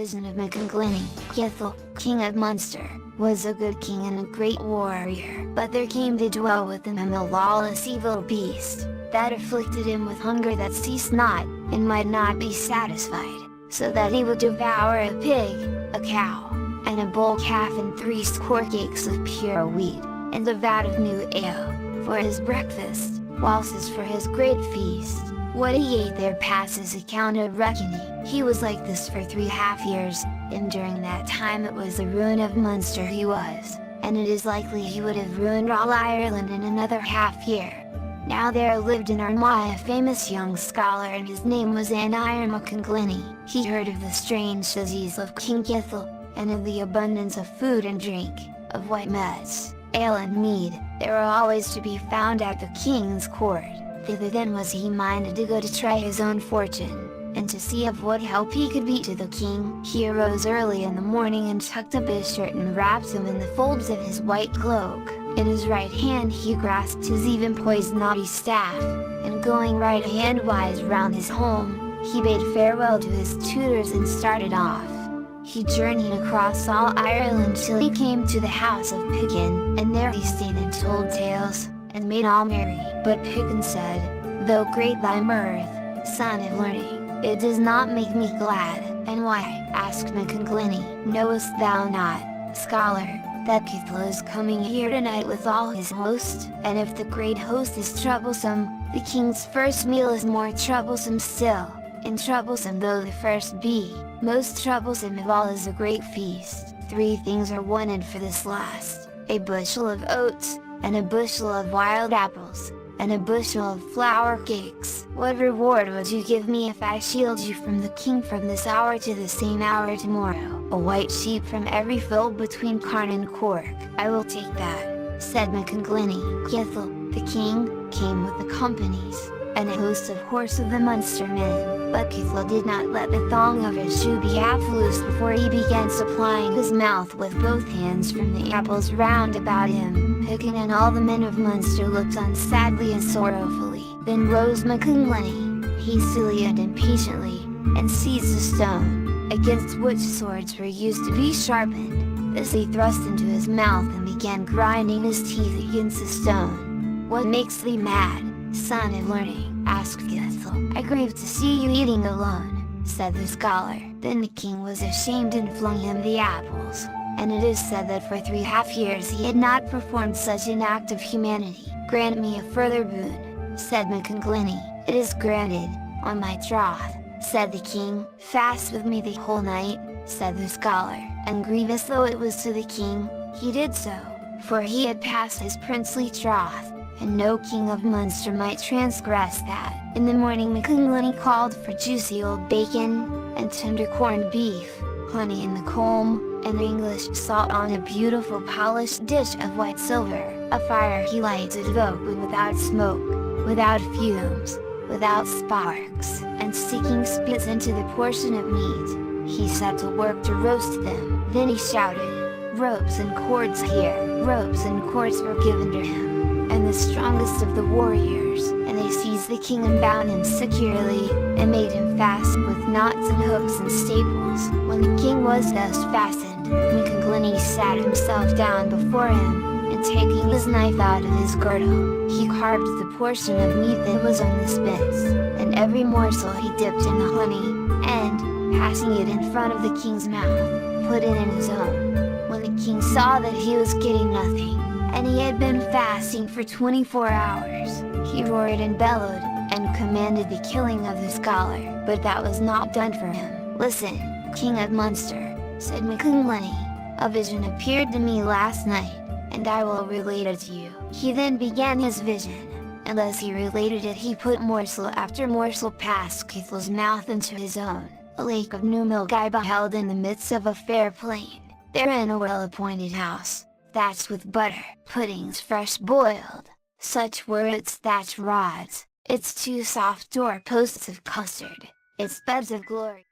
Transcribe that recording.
vision of MacConglinney. Kethel, king of Munster, was a good king and a great warrior, but there came to dwell within him a lawless evil beast, that afflicted him with hunger that ceased not, and might not be satisfied, so that he would devour a pig, a cow, and a bull calf and 60 cakes of pure wheat, and a vat of new ale, for his breakfast, whilst as for his great feast, what he ate there passes account of reckoning. He was like this for 3½ years, and during that time it was the ruin of Munster he was, and it is likely he would have ruined all Ireland in another ½ year. Now there lived in Armagh a famous young scholar, and his name was MacConglinney. He heard of the strange disease of King Kethel, and of the abundance of food and drink, of white mess, ale and mead, that were always to be found at the king's court. Thither then was he minded to go to try his own fortune, and to see of what help he could be to the king. He arose early in the morning and tucked up his shirt and wrapped him in the folds of his white cloak. In his right hand he grasped his even poised knotty staff, and going right handwise round his home, he bade farewell to his tutors and started off. He journeyed across all Ireland till he came to the house of Piggin, and there he stayed and told tales, and made all merry. But Piggin said, "Though great thy mirth, son of learning, it does not make me glad." "And why?" asked MacConglinney. "Knowest thou not, scholar, that Kethel is coming here tonight with all his host? And if the great host is troublesome, the king's first meal is more troublesome still, and troublesome though the first be, most troublesome of all is a great feast. 3 things are wanted for this last, a bushel of oats, and a bushel of wild apples, and a bushel of flour cakes. What reward would you give me if I shield you from the king from this hour to the same hour tomorrow?" "A white sheep from every fold between Carn and Cork." "I will take that," said MacConglinney. Kethel, the king, came with the companies, and a host of horse of the Munster men, but Kethel did not let the thong of his shoe be half loosed before he began supplying his mouth with both hands from the apples round about him. Piggin and all the men of Munster looked on sadly and sorrowfully. Then rose MacConglinney, hastily and impatiently, and seized a stone, against which swords were used to be sharpened. This he thrust into his mouth and began grinding his teeth against the stone. "What makes thee mad, son of learning?" asked Kethel. "I grieve to see you eating alone," said the scholar. Then the king was ashamed and flung him the apples, and it is said that for 3½ years he had not performed such an act of humanity. "Grant me a further boon," said MacConglinney. "It is granted, on my troth," said the king. "Fast with me the whole night," said the scholar, and grievous though it was to the king, he did so, for he had passed his princely troth, and no king of Munster might transgress that. In the morning MacConglinney called for juicy old bacon, and tender corned beef, honey in the comb, and English salt on a beautiful polished dish of white silver. A fire he lighted open without smoke, without fumes, without sparks, and sticking spits into the portion of meat, he set to work to roast them. Then he shouted, "Ropes and cords here!" Ropes and cords were given to him, and the strongest of the warriors, and they seized the king and bound him securely, and made him fast with knots and hooks and staples. When the king was thus fastened, MacConglinney sat himself down before him, and taking his knife out of his girdle, he carved the portion of meat that was on the spits, and every morsel he dipped in the honey, and, passing it in front of the king's mouth, put it in his own. When the king saw that he was getting nothing, and he had been fasting for 24 hours, he roared and bellowed, and commanded the killing of the scholar, but that was not done for him. "Listen, king of Munster," said MacConglinney, "a vision appeared to me last night, and I will relate it to you." He then began his vision, and as he related it he put morsel after morsel past Kethel's mouth into his own. A lake of new milk I beheld in the midst of a fair plain, therein a well-appointed house, thatched with butter, puddings fresh boiled, such were its thatch rods, its 2 soft door posts of custard, its beds of glory.